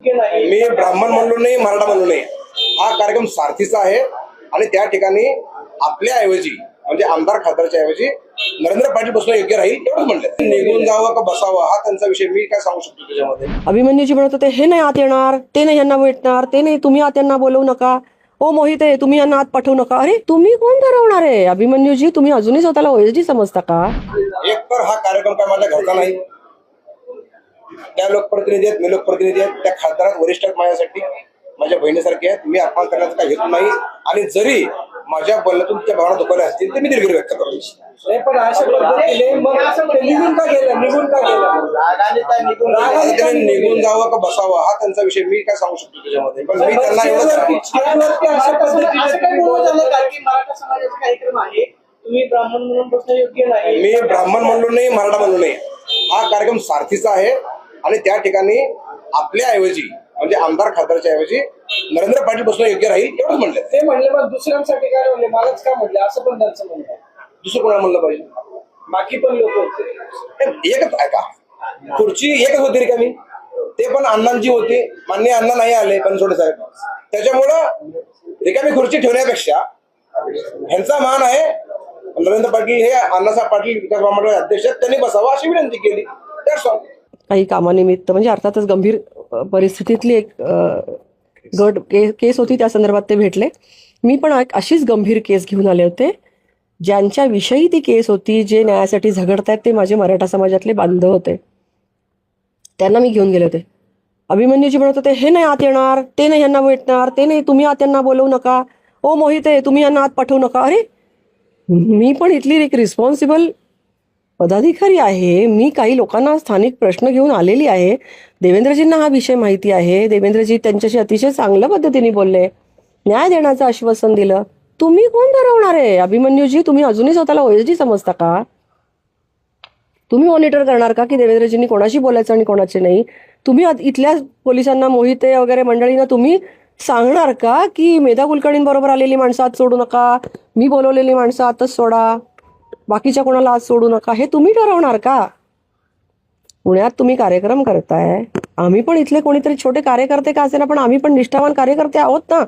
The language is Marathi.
मी ब्राह्मण म्हणलो नाही, मराठा म्हणलो नाही. हा कार्यक्रम सारथीचा आहे आणि त्या ठिकाणी आपल्या ऐवजी म्हणजे आमदार खासदारच्या ऐवजी नरेंद्र पाटील बसणं योग्य राहील एवढंच म्हणलं. निघून जावं का बसावं हा त्यांचा विषय, मी काय सांगू शकतो त्याच्यामध्ये. अभिमन्यूजी म्हणत होते हे नाही आत येणार, ते नाही यांना भेटणार, ते नाही, तुम्ही आत यांना बोलवू नका. ओ मोहिते, तुम्ही यांना आत पाठवू नका. अरे तुम्ही कोण ठरवणार आहे अभिमन्यूजी? तुम्ही अजूनही स्वतःला ओएसडी समजता का? एक तर हा कार्यक्रम काय माझ्या घरचा नाही. त्या लोकप्रतिनिधी आहेत, मी लोकप्रतिनिधी आहेत. त्या खासदारात वरिष्ठ आहेत माझ्यासाठी, माझ्या बहिणीसारखे आहेत. मी अपमान करण्याचा काही हेतू नाही आणि जरी माझ्या बोलण्यातून त्या भावना दुखावल्या असतील तर मी दिलगिरी व्यक्त करतो. पण अशा पद्धतीने मग निघून का गेलं? निघून जावं का बसावं हा त्यांचा विषय, मी काय सांगू शकतो त्याच्यामध्ये. पण मी त्यांना तुम्ही ब्राह्मण म्हणून बसणं योग्य नाही. मी ब्राह्मण म्हणलो नाही, मराठा म्हणलो नाही. हा कार्यक्रम सारथीचा आहे आणि त्या ठिकाणी आपल्या ऐवजी म्हणजे आमदार खासदारच्या ऐवजी नरेंद्र पाटील बसणं योग्य राहील एवढंच म्हणलं. ते म्हणले मग दुसऱ्यांसाठी काय म्हणले, मलाच का म्हणले असं पण त्यांचं म्हणणं आहे. दुसरं कोणाला म्हणलं पाहिजे? बाकी पण लोक होते. एकच आहे का? खुर्ची एकच होती रिकामी, ते पण अण्णांची होती. मान्य अण्णा नाही आले बनसोडे साहेब, त्याच्यामुळं रिकामी खुर्ची ठेवण्यापेक्षा ह्यांचा मान आहे नरेंद्र पाटील हे अण्णासाहेब पाटील विकास महामंडळ अध्यक्ष त्यांनी बसावं अशी विनंती केली. काही कामानिमित्त म्हणजे अर्थातच गंभीर परिस्थितीतली एक गट केस होती, त्या संदर्भात ते भेटले. मी पण अशीच गंभीर केस घेऊन आले होते. ज्यांच्या विषयी ती केस होती, जे न्यायासाठी झगडतायत ते माझे मराठा समाजातले बांधव होते, त्यांना मी घेऊन गेले होते. अभिमन्यूजी म्हणत होते हे नाही आत येणार, ते नाही यांना भेटणार, ते नाही, तुम्ही आत यांना बोलवू नका. ओ मोहिते, तुम्ही यांना आत पाठवू नका. अरे मी पण इथली एक रिस्पॉन्सिबल पदाधिकारी आहे. मी काही लोकांना स्थानिक प्रश्न घेऊन आलेली आहे. देवेंद्रजींना हा विषय माहिती आहे. देवेंद्रजी त्यांच्याशी अतिशय चांगल्या पद्धतीने बोलले, न्याय देण्याचं आश्वासन दिलं. तुम्ही कोण ठरवणार आहे अभिमन्यूजी? तुम्ही अजूनही स्वतःला ओएसडी समजता का? तुम्ही मॉनिटर करणार का की देवेंद्रजींनी कोणाशी बोलायचं आणि कोणाचे नाही? तुम्ही इथल्या पोलिसांना, मोहिते वगैरे मंडळींना तुम्ही सांगणार का की मेधा कुलकर्णींबरोबर आलेली माणसं आत सोडू नका, मी बोलवलेली माणसं आतच सोडा, बाकीच्या कोणाला आत सोडू नका? हे तुम्ही ठरवणार का? पुण्यात तुम्ही कार्यक्रम करताय, आम्ही पण इथले कोणीतरी छोटे कार्यकर्ते का असेना पण आम्ही पण निष्ठावान कार्यकर्ते आहोत ना.